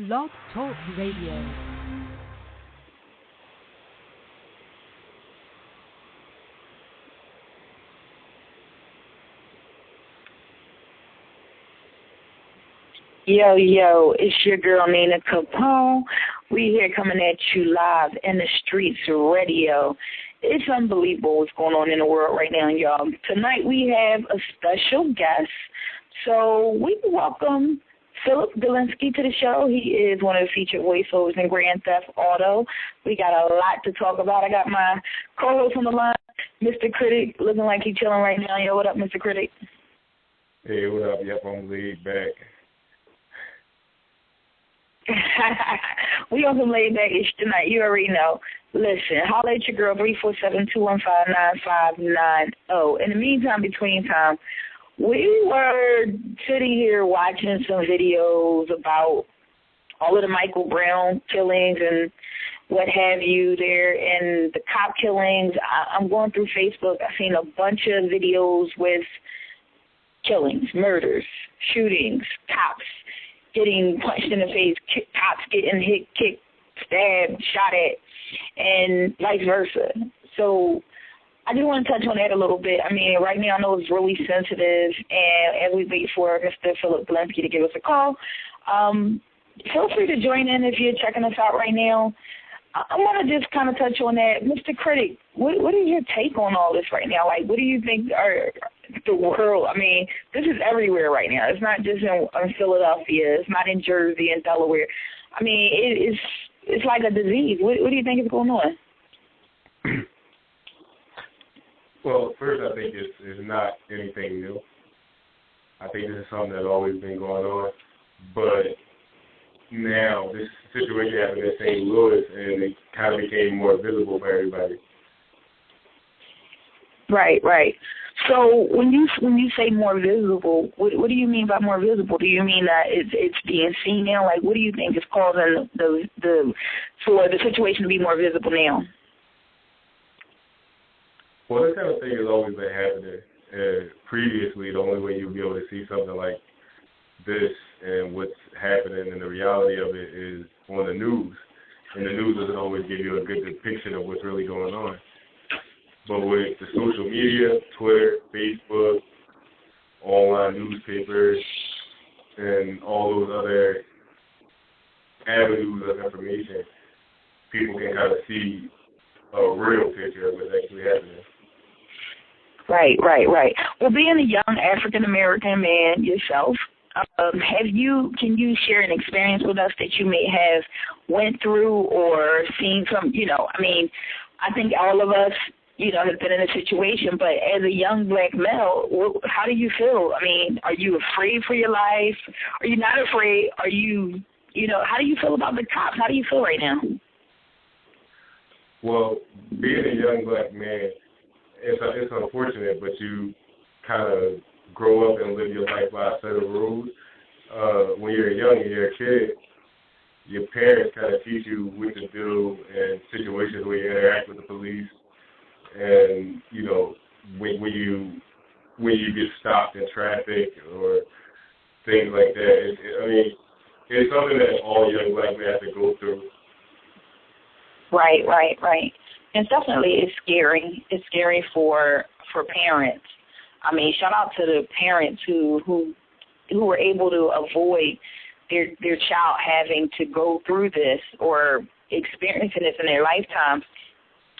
Blog Talk Radio. Yo, it's your girl Nina Capone. We here coming at you live in the streets radio. It's unbelievable what's going on in the world right now, y'all. Tonight we have a special guest. So we welcome Philip Galinsky to the show. He is one of the featured voiceovers in Grand Theft Auto. We got a lot to talk about. I got my co-host on the line, Mr. Critic, looking like he's chilling right now. Yo, what up, Mr. Critic? Hey, what up? Yep, I'm laid back. We on some laid back ish tonight. You already know. Listen, holler at your girl 347-215-9590. In the meantime, between time, we were sitting here watching some videos about all of the Michael Brown killings and what have you there, and the cop killings. I'm going through Facebook. I've seen a bunch of videos with killings, murders, shootings, cops getting punched in the face, cops getting hit, kicked, stabbed, shot at, and vice versa. So I do want to touch on that a little bit. I mean, right now I know it's really sensitive, and as we wait for Mr. Philip Galinsky to give us a call, feel free to join in if you're checking us out right now. I want to just kind of touch on that. Mr. Critic, what is your take on all this right now? Like, what do you think are the world? I mean, this is everywhere right now. It's not just in Philadelphia. It's not in Jersey and Delaware. I mean, it's like a disease. What do you think is going on? Well, first, I think it's not anything new. I think this is something that's always been going on. But now, this situation happened in St. Louis, and it kind of became more visible for everybody. Right. So when you say more visible, what do you mean by more visible? Do you mean that it's being seen now? Like, what do you think is causing for the situation to be more visible now? Well, this kind of thing has always been happening. Previously, the only way you'd be able to see something like this and what's happening and the reality of it is on the news. And the news doesn't always give you a good depiction of what's really going on. But with the social media, Twitter, Facebook, online newspapers, and all those other avenues of information, people can kind of see a real picture of what's actually happening. Right. Well, being a young African-American man yourself, can you share an experience with us that you may have went through or seen from, I mean, I think all of us, have been in a situation, but as a young black male, how do you feel? I mean, are you afraid for your life? Are you not afraid? Are you, how do you feel about the cops? How do you feel right now? Well, being a young black man, it's unfortunate, but you kind of grow up and live your life by a set of rules. When you're young and you're a kid, your parents kind of teach you what to do in situations where you interact with the police. And, when you get stopped in traffic or things like that, it's something that all young black men have to go through. Right. And definitely it's scary. It's scary for parents. I mean, shout out to the parents who were able to avoid their child having to go through this or experiencing this in their lifetime.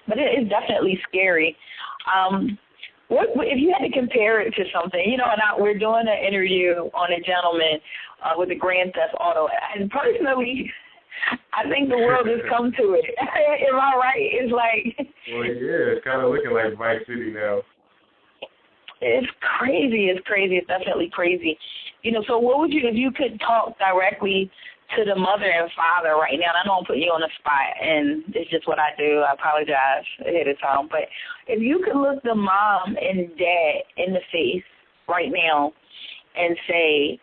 But it is definitely scary. What if you had to compare it to something? And we're doing an interview on a gentleman with a Grand Theft Auto, and personally, I think the world has come to it. Am I right? It's like... Well, yeah, it's kind of looking like Vice City now. It's crazy. It's definitely crazy. So what would you, if you could talk directly to the mother and father right now, and I don't put you on the spot, and it's just what I do. I apologize ahead of time. But if you could look the mom and dad in the face right now and say,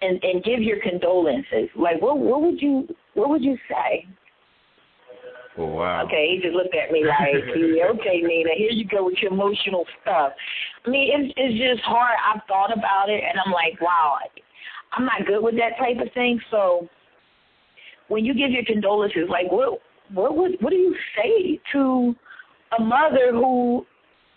and give your condolences, like what would you say? Oh, wow. Okay, he just looked at me like, okay, Nina, here you go with your emotional stuff. I mean, it's just hard. I've thought about it, and I'm like, wow, I'm not good with that type of thing. So when you give your condolences, like what do you say to a mother who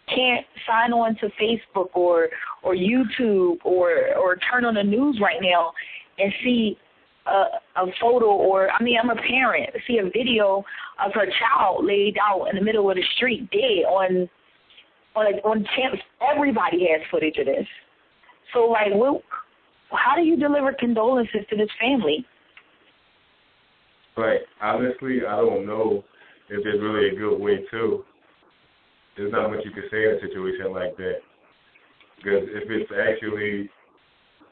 can't sign on to Facebook or YouTube or turn on the news right now and see a photo, or I'm a parent, see a video of her child laid out in the middle of the street dead on channels. Everybody has footage of this. So, like, how do you deliver condolences to this family? Like, honestly, I don't know if there's really a good way to. There's not much you can say in a situation like that. Because if it's actually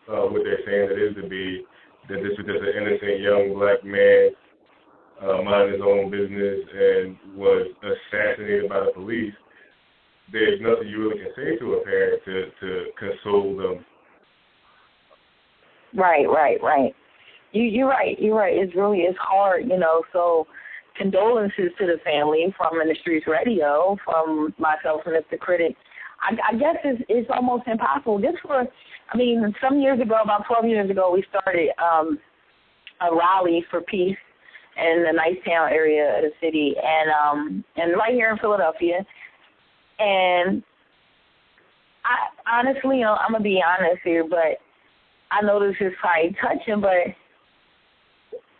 what they're saying it is to be, that this was just an innocent young black man minding his own business and was assassinated by the police, there's nothing you really can say to a parent to console them. Right. You're right. It's hard, so condolences to the family from In the Streets Radio, from myself and Mr. Critic. I guess it's almost impossible. Some years ago, about 12 years ago, we started a rally for peace in the Nicetown area of the city, and right here in Philadelphia. And I honestly, I'm gonna be honest here, but I know this is probably touching, but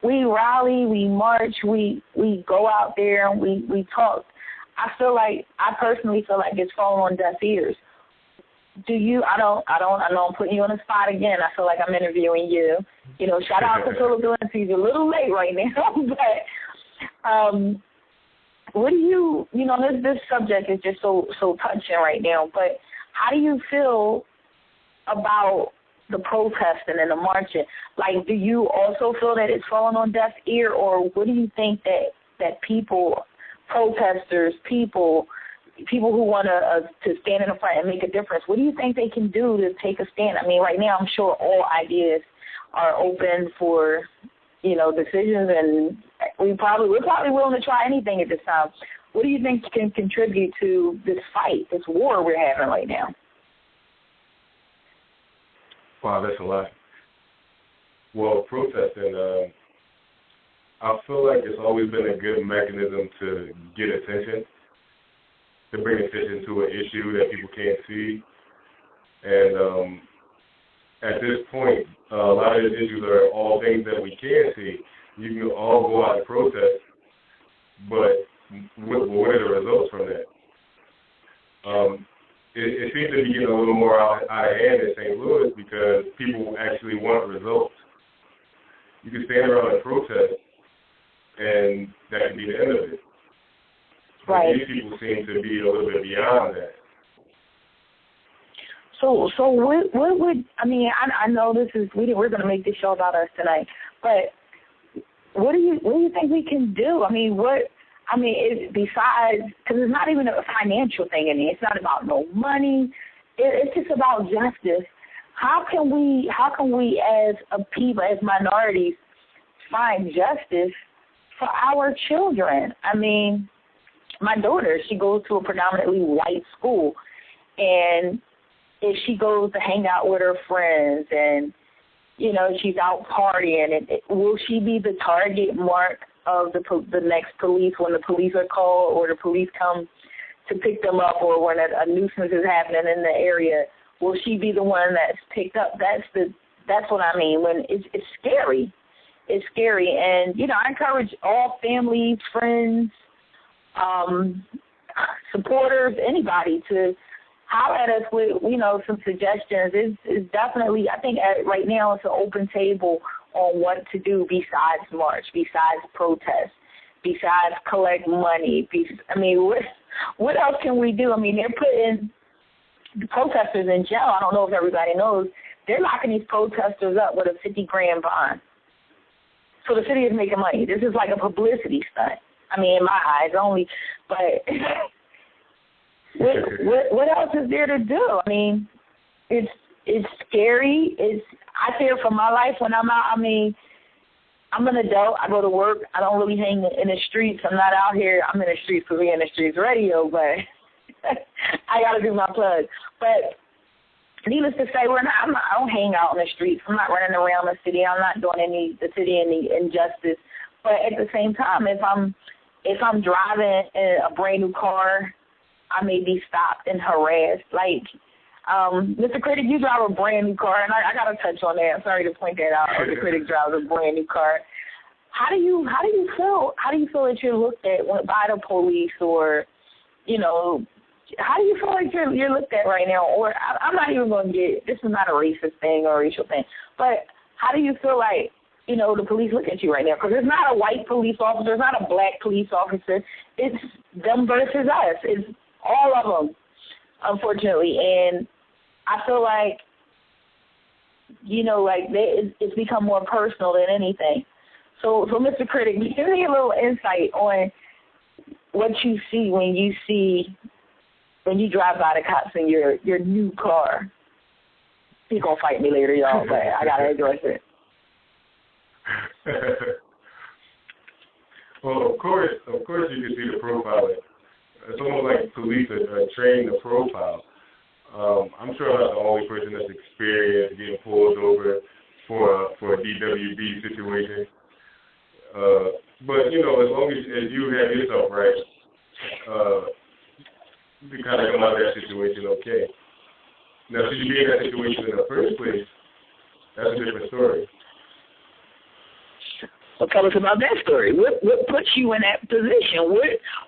we rally, we march, we go out there and we talk. I personally feel like it's falling on deaf ears. I know I'm putting you on the spot again. I feel like I'm interviewing you. Shout out to Philip Galinsky. He's a little late right now, but what do you this subject is just so touching right now, but how do you feel about the protesting and the marching? Like, do you also feel that it's falling on deaf ear, or what do you think that people, protesters, people who want to stand in the front and make a difference, what do you think they can do to take a stand? Right now I'm sure all ideas are open for, decisions, and we're probably willing to try anything at this time. What do you think can contribute to this fight, this war we're having right now? Wow, that's a lot. Well, protesting, I feel like it's always been a good mechanism to get attention, to bring attention to an issue that people can't see. And at this point, a lot of these issues are all things that we can see. You can all go out and protest, but what are the results from that? It seems to be getting a little more out of hand in St. Louis because people actually want results. You can stand around and protest, and that can be the end of it. Right. These people seem to be a little bit beyond that. So what would, I know this is, we're going to make this show about us tonight, but what do you think we can do? Besides, because it's not even a financial thing in it. It's not about no money. It's just about justice. How can we as a people, as minorities, find justice for our children? My daughter, she goes to a predominantly white school, and if she goes to hang out with her friends and, she's out partying, will she be the target mark of the next police when the police are called or the police come to pick them up, or when a nuisance is happening in the area? Will she be the one that's picked up? That's what I mean. When it's scary. It's scary. And, I encourage all families, friends, supporters, anybody to holler at us with, some suggestions. It's definitely, I think right now it's an open table on what to do besides march, besides protest, besides collect money. What else can we do? They're putting the protesters in jail. I don't know if everybody knows. They're locking these protesters up with a $50,000 bond. So the city is making money. This is like a publicity stunt. In my eyes only. But what else is there to do? It's scary. I fear for my life when I'm out. I'm an adult. I go to work. I don't really hang in the streets. I'm not out here. I'm in the streets because we're In the Streets Radio, but I got to do my plug. But needless to say, I don't hang out in the streets. I'm not running around the city. I'm not doing the city any injustice. But at the same time, if I'm driving in a brand new car, I may be stopped and harassed. Like, Mr. Critic, you drive a brand new car, and I got to touch on that. I'm sorry to point that out. Mr. Critic drives a brand new car. How do you feel? How do you feel that you're looked at by the police, or, you know, how do you feel like you're looked at right now? Or I'm not even going to get, this is not a racist thing or a racial thing, but how do you feel like, you know, the police look at you right now? Because it's not a white police officer, it's not a black police officer. It's them versus us. It's all of them, unfortunately. And I feel like, you know, like it's become more personal than anything. So Mr. Critic, give me a little insight on what you see when you drive by the cops in your new car. He's going to fight me later, y'all, but I got to address it. Well, of course you can see the profiling. It's almost like police are trained to profile. I'm sure I'm not the only person that's experienced getting pulled over for a DWD situation. But, you know, as long as you have yourself right, you kind of come out of that situation okay. Now, should you be in that situation in the first place, that's a different story. Well, tell us about that story. What puts you in that position?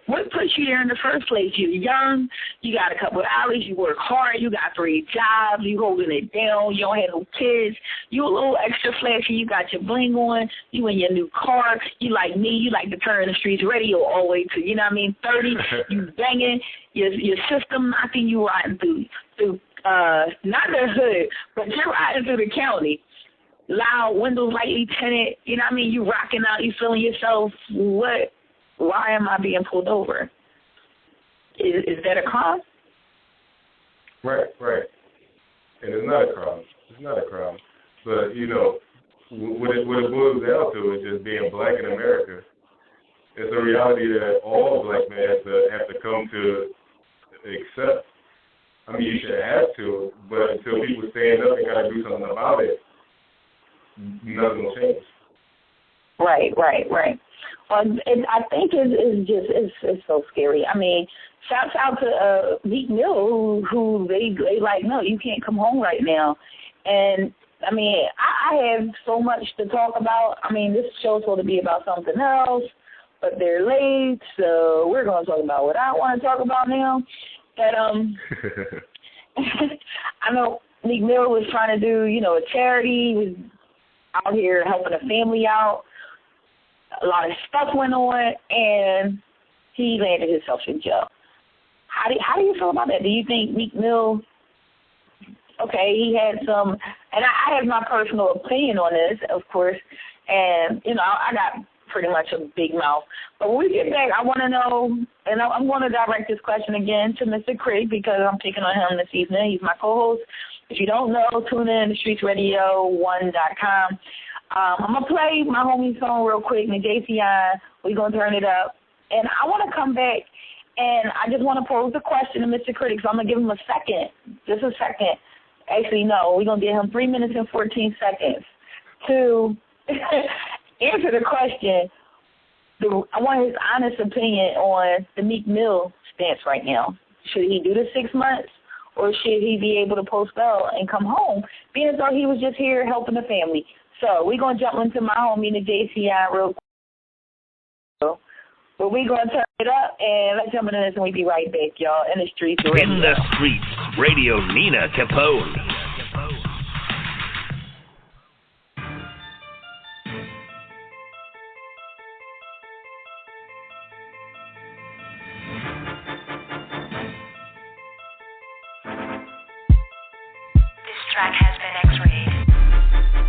What puts you there in the first place? You're young, you got a couple of hours, you work hard, you got 3 jobs, you holding it down, you don't have no kids, you a little extra flashy, you got your bling on, you in your new car, you like me, you like to turn the streets radio all the way to, you know what I mean, 30, you banging, your system knocking, you riding through not the hood, but you're riding through the county. Loud, windows lightly tinted, you know what I mean? You rocking out, you feeling yourself. Why am I being pulled over? Is that a crime? Right. And it's not a crime. It's not a crime. But, you know, what it boils down to is just being black in America. It's a reality that all black men have to come to accept. I mean, you should have to, but until people stand up and got to do something about it, nothing will change. Right. Well, I think it's so scary. I mean, shouts out to Meek Mill, who they like, no, you can't come home right now. And, I mean, I have so much to talk about. I mean, this show's supposed to be about something else, but they're late, so we're going to talk about what I want to talk about now. But I know Meek Mill was trying to do, you know, a charity. He was out here helping a family out. A lot of stuff went on, and he landed himself in jail. How do you feel about that? Do you think Meek Mill, okay, he had some, and I have my personal opinion on this, of course, and, you know, I got pretty much a big mouth. But when we get back, I want to know, and I'm going to direct this question again to Mr. Craig because I'm picking on him this evening. He's my co-host. If you don't know, tune in to streetsradio1.com. I'm going to play my homie song real quick, the JCI. We're going to turn it up. And I want to come back, and I just want to pose the question to Mr. Critic, so I'm going to give him a second, just a second. Actually, no, we're going to give him 3 minutes and 14 seconds to answer the question. I want his honest opinion on the Meek Mill stance right now. Should he do the 6 months, or should he be able to post bail and come home, being as though he was just here helping the family? So we're going to jump into my homie, the JCI, real quick. But we're going to turn it up, and let's jump into this, and we'll be right back, y'all, in the streets. In the streets, Radio Nina Capone. Track has been X-rayed.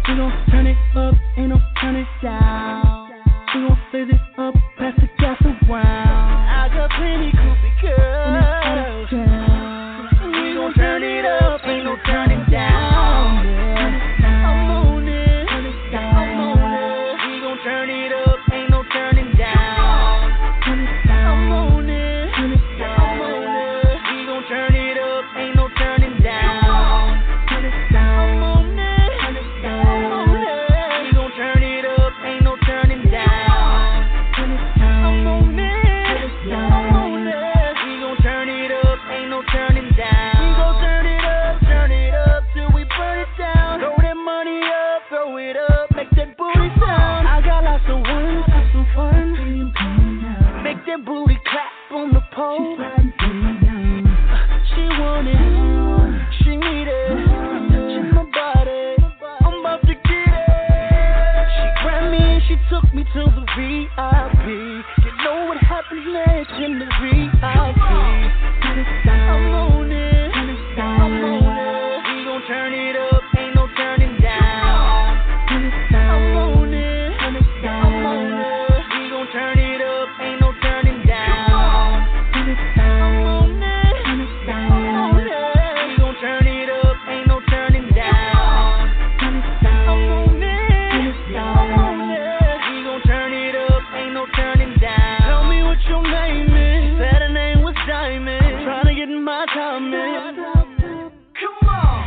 We gon' turn it up, ain't no turn it down. We gon' fill it up, pass the gas around. I got plenty groupie girls. We gon' turn it up, ain't no turning down. I'm on it, I'm on it. We gon' turn it up, ain't no turning down. I'm on it, I'm on it. We gon' turn it up, ain't no turning down. She sliding me down. She want it. She need it. Touching my body. I'm about to get it. She grabbed me and she took me to the VIP. You know what happens next in the VIP. I'm on it. I'm on it. We gon' turn it up. Ain't no turning down. I'm on it. I'm on it. We gon' turn it up. Ain't no turning down. I'm on it. I'm on it. We gon' turn it up. Ain't no turning down. I'm on it. I'm on it. We gon' turn it up. Ain't no turning down. Tell me what your name is. Said her name was Diamond. I'm trying to get in my time in. Come on.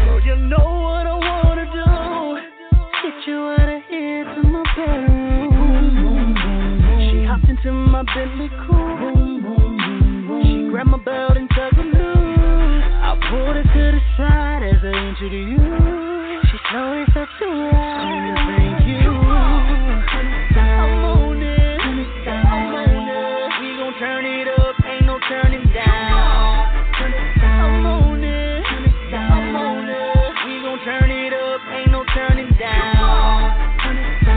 Girl, you know what I wanna do. Get you out of here to my bedroom. She hopped into my Bentley coupe. She grabbed my belt and tugged it loose. I pulled her to the side as I introduced you. She slowly said to right. Thank you. I'm on it. I'm on it. We gon' turn it up. Ain't no turning down. I'm on it. I'm on it. We gon' turn it up. Ain't no turning down. I'm on it.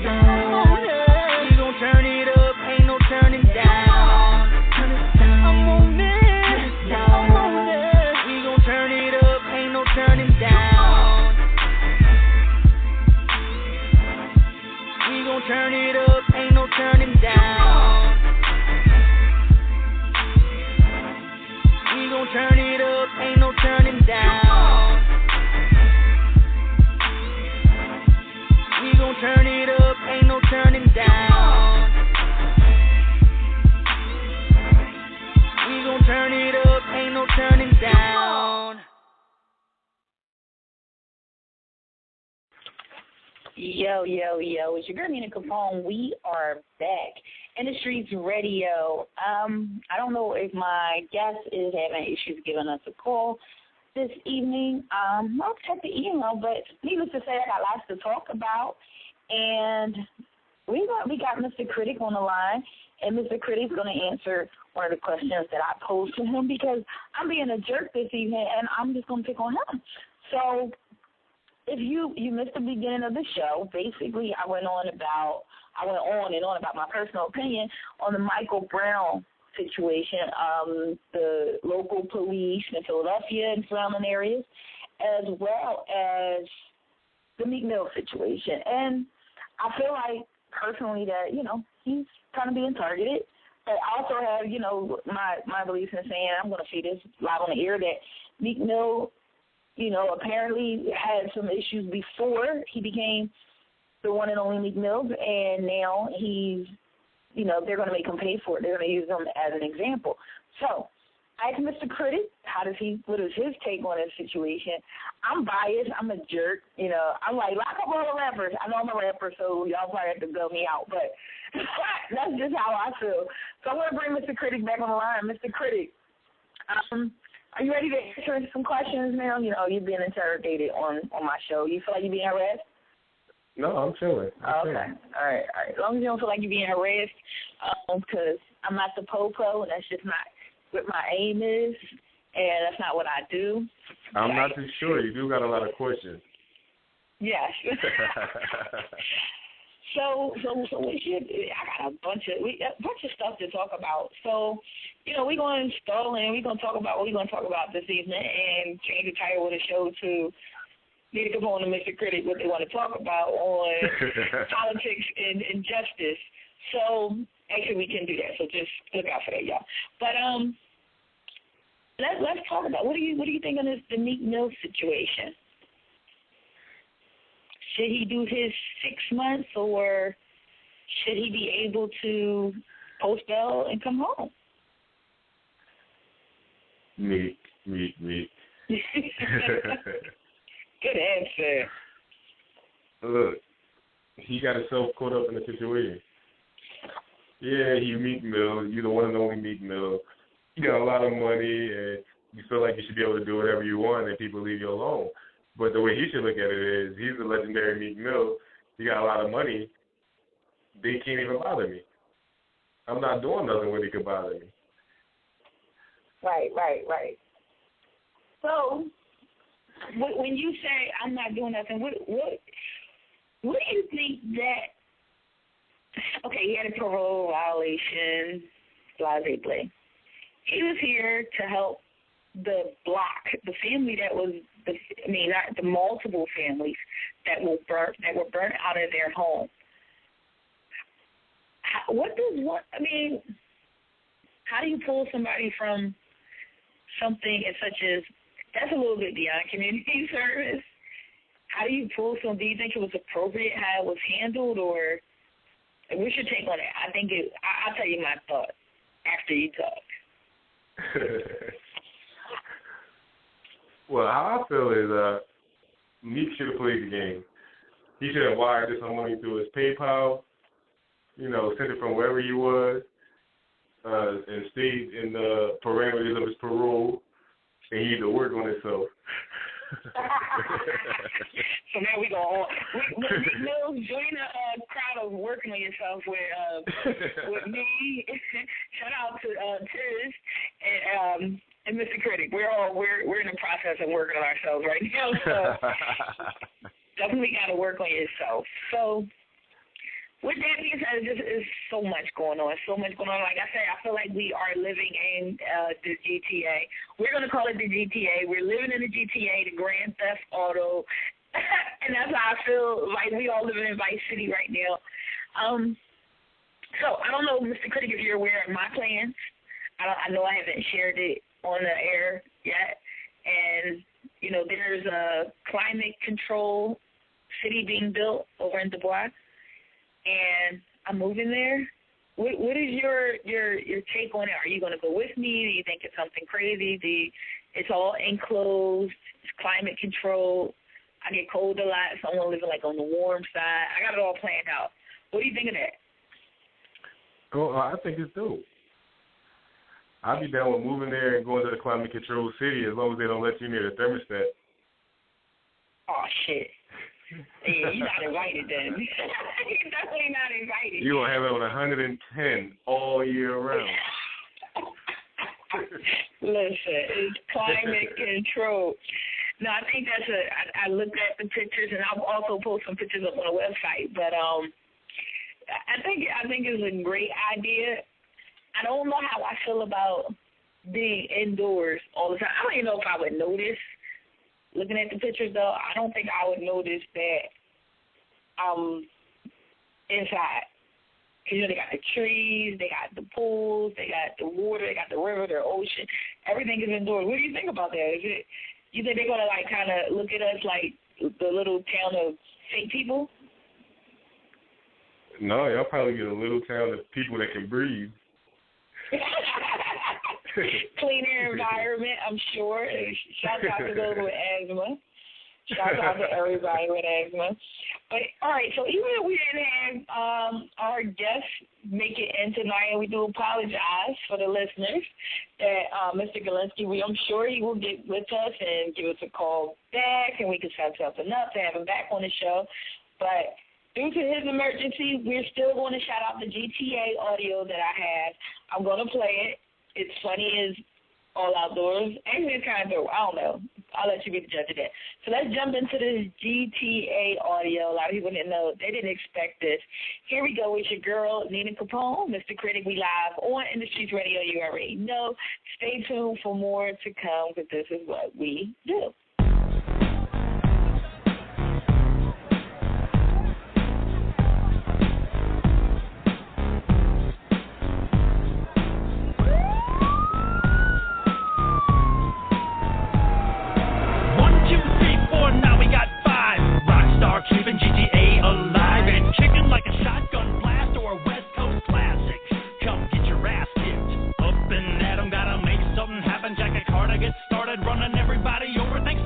I'm on it. We gon' turn it up. Ain't no turning down. I'm on it. I'm on it. We gon' turn it up. Ain't no turning down. We gon' turn it up. Ain't no turning down. We gon' turn it up. Ain't no turning down. We gon' turn it up. Ain't no turning down. We gon' turn it up. Ain't no turning down. Yo, it's your girl Nina Capone. We are back in the Streets Radio. I don't know if my guest is having issues giving us a call this evening. I'll check the email, but needless to say, I got lots to talk about. And we got Mr. Critic on the line, and Mr. Critic's going to answer one of the questions that I posed to him because I'm being a jerk this evening, and I'm just going to pick on him. So if you missed the beginning of the show, basically I went on and on about my personal opinion on the Michael Brown situation, the local police in Philadelphia and surrounding areas, as well as the Meek Mill situation. And I feel like personally that, he's kind of being targeted. But I also have, my beliefs in saying, I'm going to see this live on the air, that Meek Mill, apparently had some issues before he became the one and only Meek Mill, and now he's, they're going to make him pay for it. They're going to use him as an example. So I asked Mr. Critic, what is his take on this situation? I'm biased. I'm a jerk. I'm like, lock up all the rappers. I know I'm a rapper, so y'all probably have to bail me out, but that's just how I feel. So I'm going to bring Mr. Critic back on the line. Mr. Critic, are you ready to answer some questions now? You're being interrogated on my show. You feel like you're being harassed? No, I'm chilling. Okay. All right. As long as you don't feel like you're being harassed, because I'm not the po-po, and that's just not what my aim is, and that's not what I do. I'm not too sure. You do got a lot of questions. Yes. So I got a bunch of stuff to talk about. So, we're going to install and we're going to talk about what we're going to talk about this evening and change the title of the show to Nina Capone and Mr. Critic, what they want to talk about on politics and justice. So, actually, we can do that. So just look out for that, y'all. But let's talk about what do you think on the Meek Mill situation? Should he do his 6 months, or should he be able to post bail and come home? Meek. Good answer. Look, he got himself caught up in the situation. Yeah, you Meek Mill. You're the one and only Meek Mill. You got a lot of money, and you feel like you should be able to do whatever you want, and people leave you alone. But the way he should look at it is, he's the legendary Meek Mill. He got a lot of money. They can't even bother me. I'm not doing nothing when it could bother me. Right. So, when you say I'm not doing nothing, what do you think that? Okay, he had a parole violation, blah, blah, blah. He was here to help the block, the family that was, not the multiple families that were burnt out of their home. How do you pull somebody from something such as, that's a little bit beyond community service. How do you pull some? Do you think it was appropriate how it was handled, or what's your take on it? I'll tell you my thought after you talk. Well, how I feel is Meek should have played the game. He should have wired this money through his PayPal, sent it from wherever he was, and stayed in the parameters of his parole, and he had to work on himself. So now we go on. Mills, join a crowd of working on yourself with me. Shout out to Cruze and Mr. Critic. We're in the process of working on ourselves right now. So definitely got to work on yourself. So with that being said, there's so much going on. Like I said, I feel like we are living in the GTA. We're going to call it the GTA. We're living in the GTA, the Grand Theft Auto. And that's how I feel like we all living in Vice City right now. So I don't know, Mr. Critic, if you're aware of my plans. I know I haven't shared it on the air yet. And, there's a climate control city being built over in Dubois. And I'm moving there. What is your take on it? Are you going to go with me? Do you think it's something crazy? It's all enclosed. It's climate control. I get cold a lot, so I'm living on the warm side. I got it all planned out. What do you think of that? Well, I think it's dope. I'll be down with moving there and going to the climate control city as long as they don't let you near the thermostat. Oh, shit. Yeah, you're not invited then. You're definitely not invited. You're going to have it on 110 all year round. Listen, it's climate control. No, I think that's I looked at the pictures, and I'll also post some pictures up on the website. But I think it's a great idea. I don't know how I feel about being indoors all the time. I don't even know if I would notice. Looking at the pictures, though, I don't think I would notice that I'm inside. Because, they got the trees, they got the pools, they got the water, they got the river, the ocean. Everything is indoors. What do you think about that? You think they're going to, kind of look at us like the little town of fake people? No, y'all probably get a little town of people that can breathe. Cleaner environment, I'm sure. Shout out to those with asthma. Shout out to everybody with asthma. But all right, so even if we didn't have our guests make it in tonight, and we do apologize for the listeners that Mr. Galinsky, I'm sure he will get with us and give us a call back, and we can set something up to have him back on the show. But due to his emergency, we're still going to shout out the GTA audio that I have. I'm going to play it. It's funny as all outdoors. Actually, it's kind of dope. I don't know. I'll let you be the judge of that. So let's jump into this GTA audio. A lot of people didn't know. They didn't expect this. Here we go with your girl, Nina Capone, Mr. Critic. We live on Industries Radio. You already know. Stay tuned for more to come, because this is what we do. Keeping GTA alive and kicking like a shotgun blast or a West Coast classic. Come get your ass kicked. Up and at 'em, gotta make something happen. Jack a car to get started, running everybody over. Thanks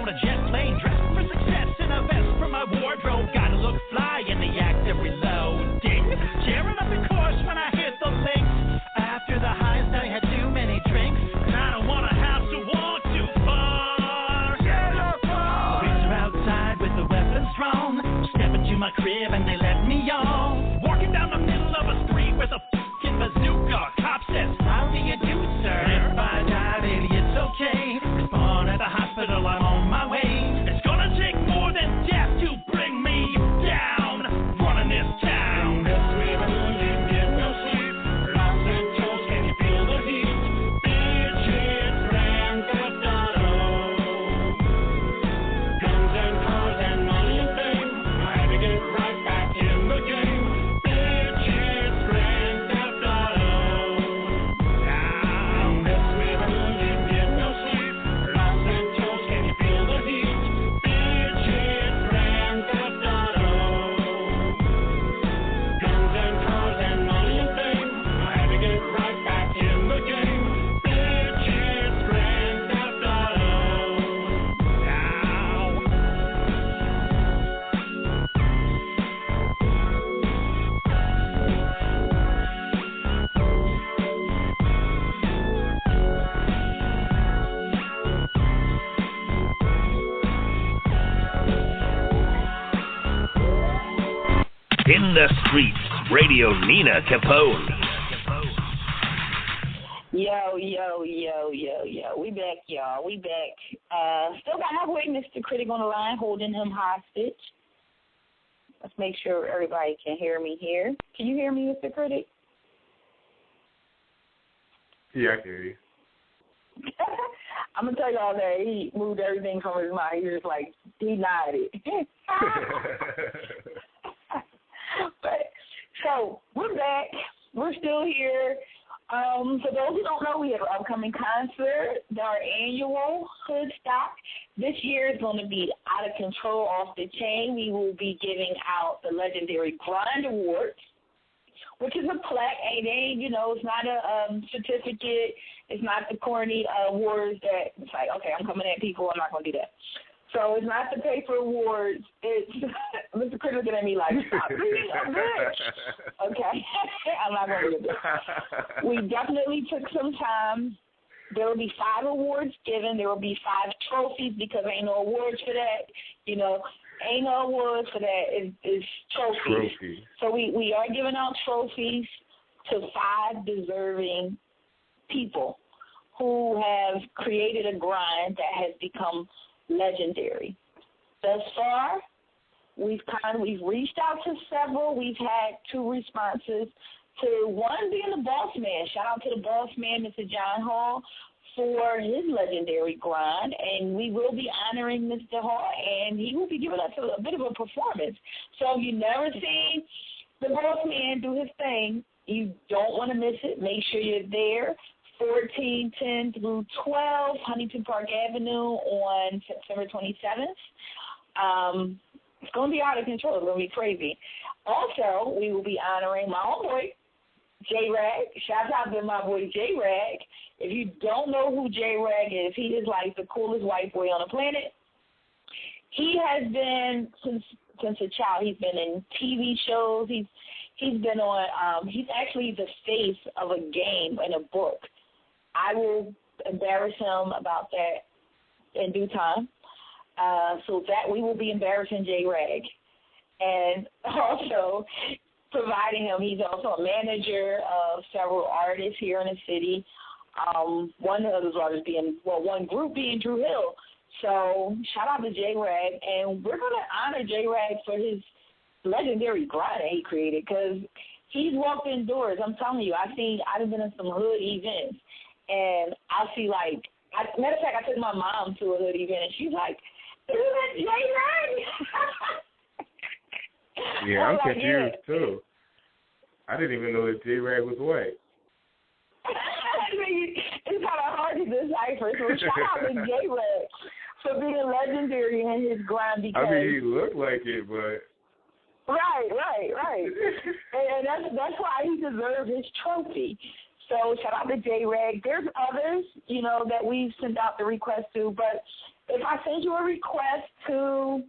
on a jet plane, dressed for success in a vest from my wardrobe. Gotta look fly in the act of reloading. Tearing up the course when I hit the links. After the highs, I had too many drinks, and I don't wanna have to walk too far. Police are outside with the weapons drawn. Step into my crib and they let me on. Walking down the middle of a street with a fucking bazooka. Cop says, how do you do, sir? If I die, baby, it's okay. Respond at the hospital, I'm on my way. It's gonna take more than death to bring me down. Running this town. In the streets, Radio Nina Capone. Yo. We back, y'all. We back. Still got my boy, Mr. Critic, on the line, holding him hostage. Let's make sure everybody can hear me here. Can you hear me, Mr. Critic? Yeah, I can hear you. I'm going to tell y'all that he moved everything from his mind. He was just like, he nodded. But, so, we're back. We're still here. For those who don't know, we have an upcoming concert, our annual Hoodstock. This year is going to be out of control, off the chain. We will be giving out the legendary Grind Awards, which is a plaque. It's not a certificate. It's not the corny awards that it's like, okay, I'm coming at people. I'm not going to do that. So it's not the paper awards. It's Mr. Chris looking at me like, stop reading a bitch. Okay, I'm not going to do this. We definitely took some time. There will be 5 awards given. There will be 5 trophies because ain't no awards for that. Ain't no awards for that. It's trophies. So we are giving out trophies to 5 deserving people who have created a grind that has become legendary. Thus far, we've reached out to several. We've had 2 responses. To one being the boss man. Shout out to the boss man, Mr. John Hall, for his legendary grind, and we will be honoring Mr. Hall, and he will be giving us a bit of a performance. So if you've never seen the boss man do his thing, you don't want to miss it. Make sure you're there. 1410 through 12, Huntington Park Avenue on September 27th. It's going to be out of control. It's going to be crazy. Also, we will be honoring my own boy, J-Rag. Shout out to my boy, J-Rag. If you don't know who J-Rag is, he is like the coolest white boy on the planet. He has been, since a child, he's been in TV shows. He's been on, he's actually the face of a game in a book. I will embarrass him about that in due time. So that we will be embarrassing J-Rag. And also providing him, he's also a manager of several artists here in the city. One of those artists one group being Drew Hill. So shout out to J-Rag. And we're going to honor J-Rag for his legendary grind that he created because he's walked indoors. I'm telling you, I've been in some hood events. And I see matter of fact, I took my mom to a hood event, and she's like, isn't that J-Rag? Yeah, I'm confused, too. I didn't even know that J-Rag was white. It's kind of hard to decipher. So shout out to J-Rag for being legendary in his grind because... he looked like it, but... Right. and that's why he deserved his trophy. So shout out to J-Rag. There's others, that we've sent out the request to, but if I send you a request to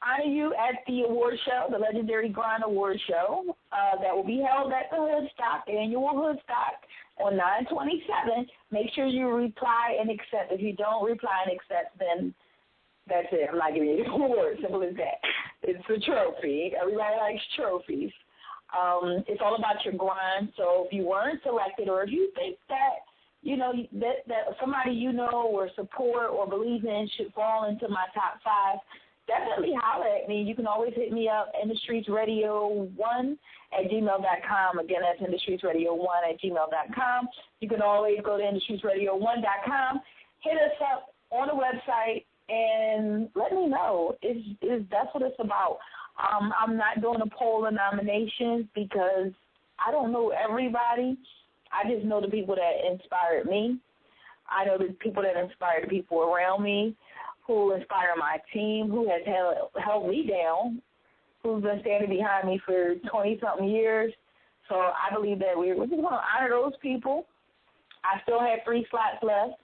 honor you at the award show, the Legendary Grind Award Show, that will be held at the Hoodstock, annual Hoodstock on 9/27, make sure you reply and accept. If you don't reply and accept, then that's it. I'm not giving you the award. Simple as that. It's a trophy. Everybody likes trophies. It's all about your grind. So if you weren't selected, or if you think that that somebody you know or support or believe in should fall into my top 5, definitely holler at me. You can always hit me up, InTheStreetsRadio1@gmail.com. Again, that's InTheStreetsRadio1@gmail.com. You can always go to InTheStreetsRadio1.com. Hit us up on the website and let me know. That's what it's about. I'm not doing a poll of nominations because I don't know everybody. I just know the people that inspired me. I know the people that inspire the people around me, who inspire my team, who has held me down, who's been standing behind me for 20-something years. So I believe that we're just going to honor those people. I still have 3 slots left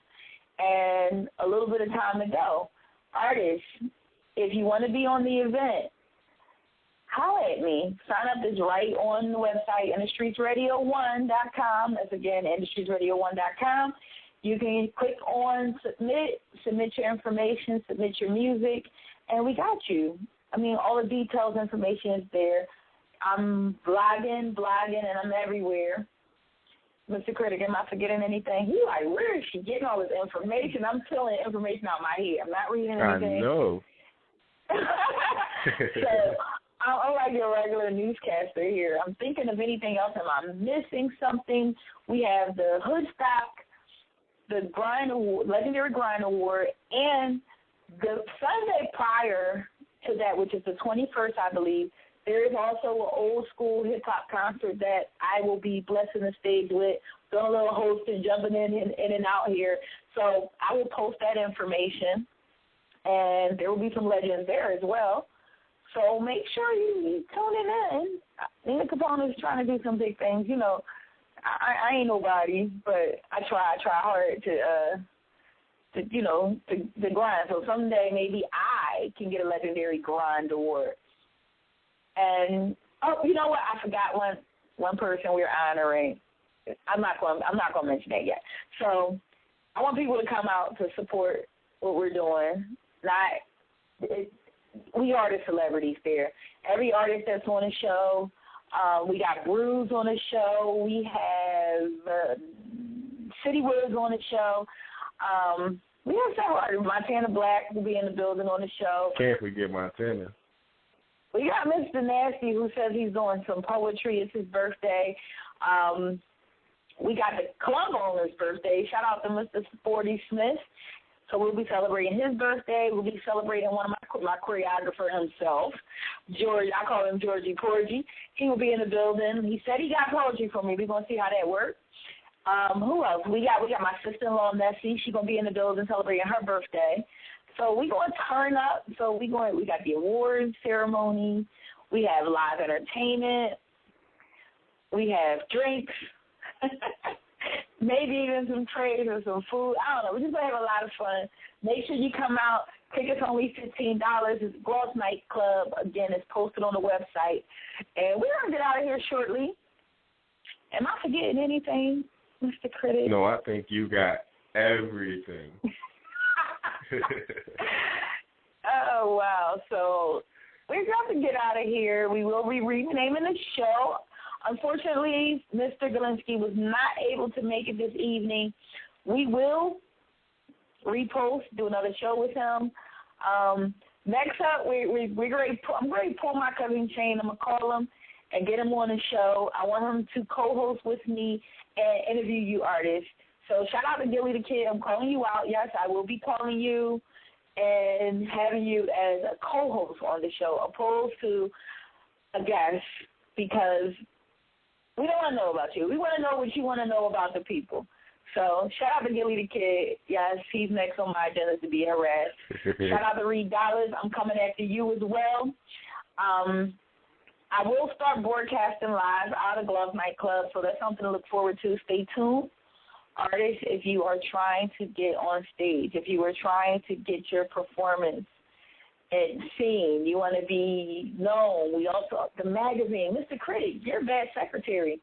and a little bit of time to go. Artists, if you want to be on the event, holler at me. Sign up is right on the website, InTheStreetsRadio1.com. That's, again, InTheStreetsRadio1.com. You can click on submit your information, submit your music, and we got you. I mean, all the details, information is there. I'm blogging, and I'm everywhere. Mr. Critic, am I forgetting anything? He's like, where is she getting all this information? I'm pulling information out my head. I'm not reading anything. I know. So I'm like your regular newscaster here. I'm thinking of anything else. Am I missing something? We have the Hoodstock, the Grind Award, Legendary Grind Award, and the Sunday prior to that, which is the 21st, I believe, there is also an old school hip-hop concert that I will be blessing the stage with, doing a little hosting, jumping in and out here. So I will post that information, and there will be some legends there as well. So make sure you tune in. Nina Capone is trying to do some big things. You know, I ain't nobody, but I try hard to grind. So someday maybe I can get a Legendary Grind Award. And you know what? I forgot one person we're honoring. I'm not going to mention that yet. So I want people to come out to support what we're doing. We are the celebrities there. Every artist that's on the show. We got Cruze on the show. We have City Woods on the show. We have several artists. Montana Black will be in the building on the show. Can't forget Montana. We got Mr. Nasty, who says he's doing some poetry. It's his birthday. We got the club owner's birthday. Shout out to Mr. Sporty Smith. So we'll be celebrating his birthday. We'll be celebrating one of my choreographer himself, George. I call him Georgie Porgy. He will be in the building. He said he got poetry for me. We're going to see how that works. Who else? We got my sister-in-law, Nessie. She's going to be in the building celebrating her birthday. So we're going to turn up. So we got the awards ceremony. We have live entertainment. We have drinks. Maybe even some trades or some food. I don't know. We're just going to have a lot of fun. Make sure you come out. Tickets only $15. It's Gloss Nightclub. Again, it's posted on the website. And we're going to get out of here shortly. Am I forgetting anything, Mr. Critic? No, I think you got everything. Oh, wow. So we're going to get out of here. We will be renaming the show. Unfortunately, Mr. Galinsky was not able to make it this evening. We will repost, do another show with him. Next up, I'm ready to pull my cousin Shane. I'm going to call him and get him on the show. I want him to co-host with me and interview you artists. So shout out to Gilly the Kid. I'm calling you out. Yes, I will be calling you and having you as a co-host on the show, opposed to a guest, because we don't want to know about you. We want to know what you want to know about the people. So shout out to Gilly the Kid. Yes, he's next on my agenda to be harassed. Shout out to Reed Dollars. I'm coming after you as well. I will start broadcasting live out of Glove Nightclub, so that's something to look forward to. Stay tuned artists, if you are trying to get on stage, if you are trying to get your performance seen, you want to be known. We also, the magazine, Mr. Critic, you're a bad secretary.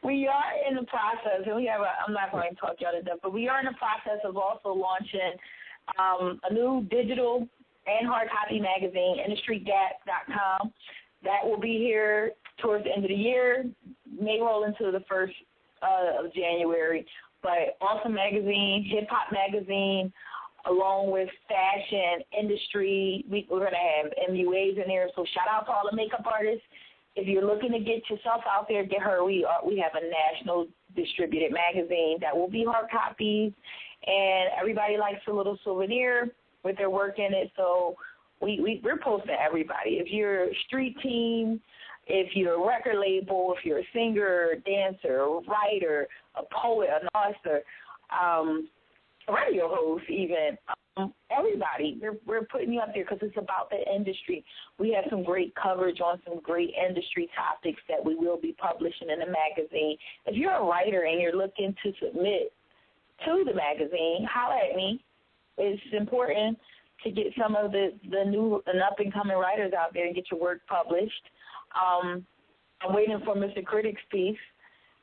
We are in the process, and I'm not going to talk y'all to death, but we are in the process of also launching a new digital and hard copy magazine, IndustryGap.com. That will be here towards the end of the year, may roll into the 1st of January. But awesome magazine, hip-hop magazine, along with fashion, industry. We're going to have MUAs in there, so shout out to all the makeup artists. If you're looking to get yourself out there, get her. We have a national distributed magazine that will be hard copies, and everybody likes a little souvenir with their work in it. So we're posting everybody. If you're a street team, if you're a record label, if you're a singer, a dancer, a writer, a poet, an author, a radio host even, everybody, we're putting you up there because it's about the industry. We have some great coverage on some great industry topics that we will be publishing in the magazine. If you're a writer and you're looking to submit to the magazine, holler at me. It's important to get some of the new and up-and-coming writers out there and get your work published. I'm waiting for Mr. Critic's piece.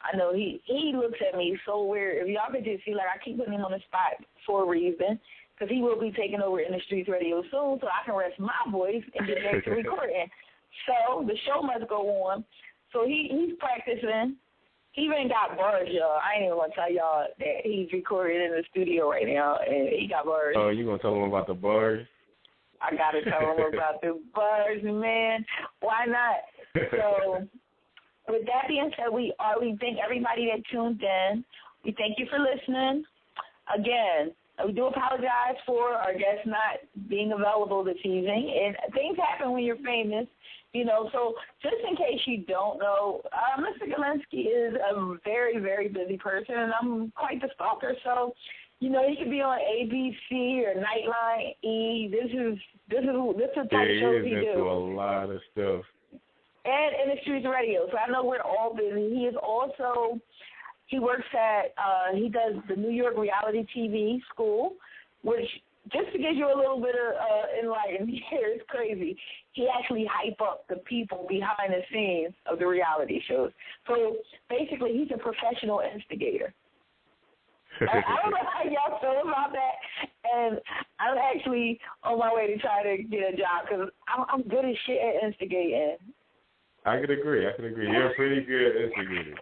I know he looks at me so weird. If y'all could just see, like, I keep putting him on the spot for a reason, because he will be taking over In the Streets Radio soon, so I can rest my voice and get back to recording. So the show must go on. So he's practicing. He even got bars, y'all. I ain't even going to tell y'all that he's recording in the studio right now, and he got bars. Oh, you going to tell him about the bars? I got to tell him about the bars, man. Why not? So with that being said, we thank everybody that tuned in. We thank you for listening. Again, we do apologize for our guests not being available this evening. And things happen when you're famous, you know. So just in case you don't know, Mr. Galinsky is a very, very busy person, and I'm quite the stalker. So, you know, he could be on ABC or Nightline E. This is the type of shows he do. He is into a lot of stuff. And In the Streets Radio. So I know we're all busy. He is also, he works at, he does the New York Reality TV School, which, just to give you a little bit of enlightenment here, it's crazy. He actually hype up the people behind the scenes of the reality shows. So basically, he's a professional instigator. I don't know how y'all feel about that, and I'm actually on my way to try to get a job because I'm good as shit at instigating. I could agree. You're a pretty good instigator.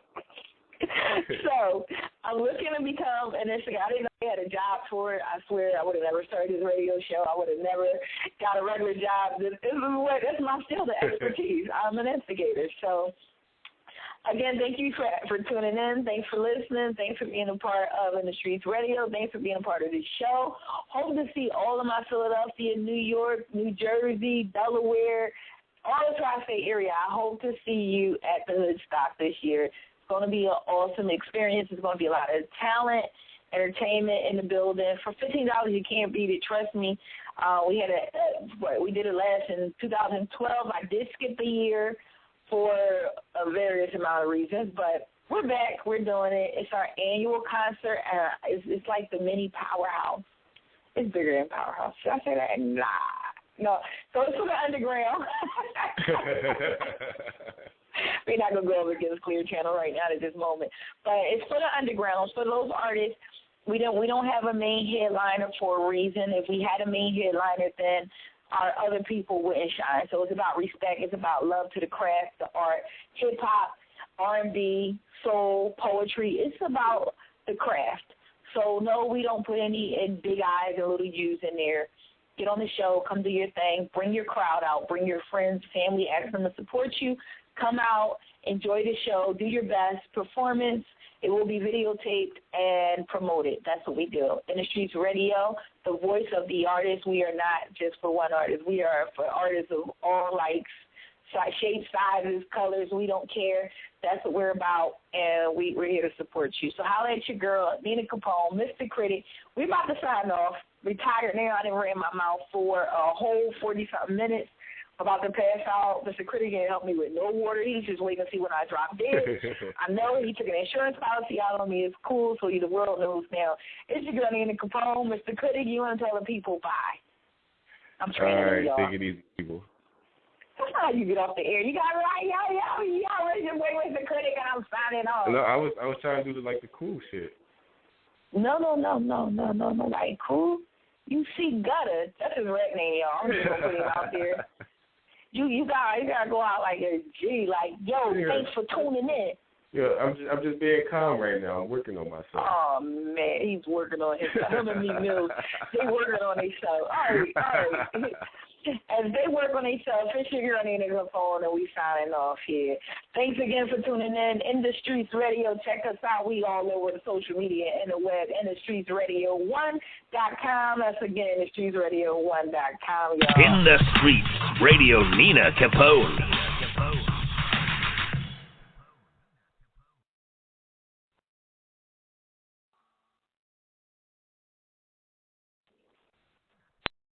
So I'm looking to become an instigator. I didn't know I had a job for it. I swear I would have never started this radio show. I would have never got a regular job. That's my skill, the expertise. I'm an instigator. So, again, thank you for tuning in. Thanks for listening. Thanks for being a part of In the Streets Radio. Thanks for being a part of this show. Hope to see all of my Philadelphia, New York, New Jersey, Delaware, all the tri-state area. I hope to see you at the Hoodstock this year. It's going to be an awesome experience. It's going to be a lot of talent, entertainment in the building. For $15, you can't beat it. Trust me. We did it last in 2012. I did skip a year for a various amount of reasons, but we're back. We're doing it. It's our annual concert. It's like the mini Powerhouse. It's bigger than Powerhouse. Should I say that? Nah. No. So it's for the underground. We're not going to go over against Clear Channel right now at this moment. But it's for the underground. For those artists, we don't have a main headliner for a reason. If we had a main headliner, then our other people wouldn't shine. So it's about respect. It's about love to the craft, the art, hip-hop, R&B, soul, poetry. It's about the craft. So, no, we don't put any big eyes and little U's in there. Get on the show. Come do your thing. Bring your crowd out. Bring your friends, family, ask them to support you. Come out. Enjoy the show. Do your best performance. It will be videotaped and promoted. That's what we do. In the Streets Radio, the voice of the artist. We are not just for one artist. We are for artists of all likes, shapes, sizes, colors. We don't care. That's what we're about, and we're here to support you. So holla at your girl, Nina Capone, Mr. Critic. We're about to sign off. Retired now. I didn't ran my mouth for a whole 40-something minutes. about to pass out. Mr. Critic didn't help me with no water. He's just waiting to see when I drop dead. I know he took an insurance policy out on me. It's cool, so the world knows now. It's your girl Nina Capone. Mr. Critic, you want to tell the people bye? I'm training y'all. All right, take it easy, people. That's not how you get off the air. You got to y'all ready to wait with the Critic and I'm signing off. No, I was trying to do the cool shit. No, like cool. You see Gutter. That's his rap name, y'all. I'm just gonna put him out there. You gotta go out like a G, like, yo, thanks for tuning in. Yeah, I'm just being calm right now. I'm working on myself. Oh man, he's working on himself. Him and me Mills, they working on themselves. All right. As they work on themselves, it's your girl Nina Capone, and we signing off here. Thanks again for tuning in the Streets Radio. Check us out. We all over the social media and the web, InTheStreetsRadio1.com. That's again, InTheStreetsRadio1.com, y'all. In the Streets Radio, Nina Capone.